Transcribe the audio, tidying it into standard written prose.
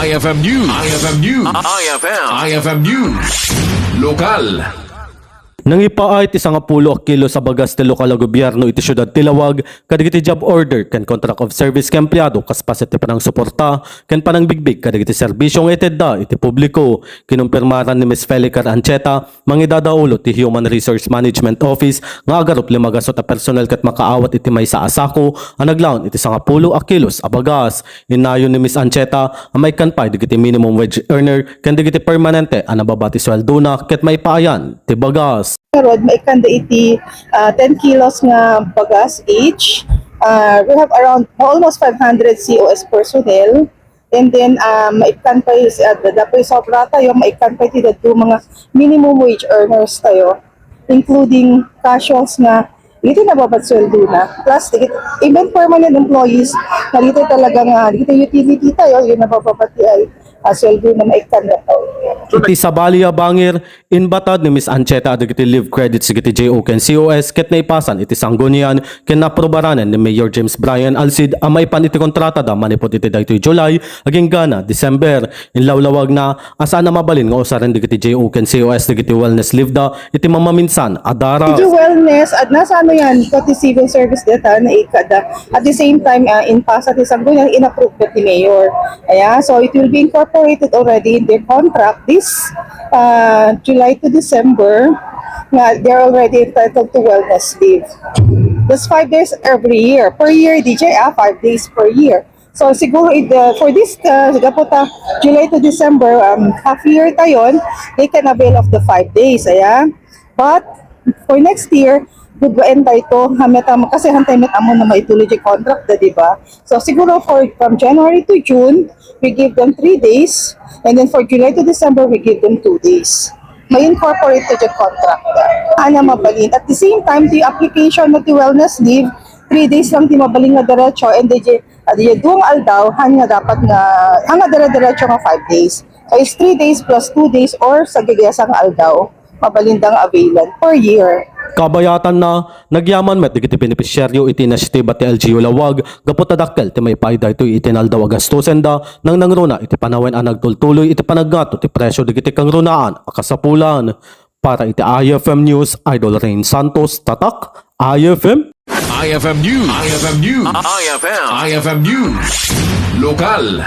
IFM News. IFM News. IFM News. Lokal. Nang ipaait isang 10 kilo sa bagas ti lokal a gobyerno iti syudad ti Lawag, kadigiti job order ken contract of service ken empleyado kaspas iti panang suporta ken panang bigbig kadigiti serbisyong itedda iti publiko. Kinumpirmaran ni Ms. Felicar Ancheta mangidadaulo ti Human Resource Management Office nga agarup limagasot a personel ket makaawat iti maysa a sako a naglaon iti 10 kilos a bagas. Inayon ni Ms. Ancheta a may kanpay digiti minimum wage earner ken digiti permanente a nababati sweldo na ket maipaayan ti bagas. Rod, maikanda iti 10 kilos nga bagas each. We have around almost 500 COS personnel. And then, maikan pa yung, dapat sobra tayo, maikan pa iti dito mga minimum wage earners tayo. Including casuals nga, dito nababatsweldo na. Plus, even permanent employees, na dito talaga nga, dito utility tayo, yung nababati ay sweldo na maikan na tayo. Iti Sabalia Bangir, inbatad ni Ms. Ancheta adagiti leave credits sigiti JO ken COS ket naipasan iti sanggunian ken naprobaranen ni Mayor James Bryan Alcid a maipan iti kontrata da manipot iti daytoy July aging gana December. Inlawlawag na asa na mabalin nga usaran digiti JO ken COS digiti wellness leave da iti mamaminsan adara. Iti wellness at nasa ano yan pati civil service data na ikada. At the same time in pasa ti sanggunian inapprove ni Mayor. Ayan, so it will be incorporated already in their contract this July to December, they're already entitled to wellness leave. That's 5 days every year. Per year, DJ, 5 days per year. So siguro for this July to December, half year tayon, they can avail of the 5 days. Ayan. But for next year, good ba entay to, kasi hantay metamo na maituloy yung contract da, diba? So siguro from January to June, we give them 3 days, and then for July to December, we give them 2 days. May incorporate to the contract da. Ana mabalin. At the same time, the application of the wellness leave, 3 days lang di mabalin nga diretso, and the duong aldaw, hanga dapat nga, hanga diretso nga 5 days. So it's 3 days plus 2 days or sa gigesang aldaw, mabalindang availan per year. Kabayatan na nagyaman met digiti benepisyaryo iti initiative ti LGU Lawag gapot adakkel ti may paida ito itinaldaw agastusen da nang nangruna iti panawen ang nagtultuloy iti panaggato ti presyo digiti kang runaan akasapulan. Para iti IFM News, Idol Rain Santos, Tatak, IFM. IFM News. IFM News. IFM News. Lokal.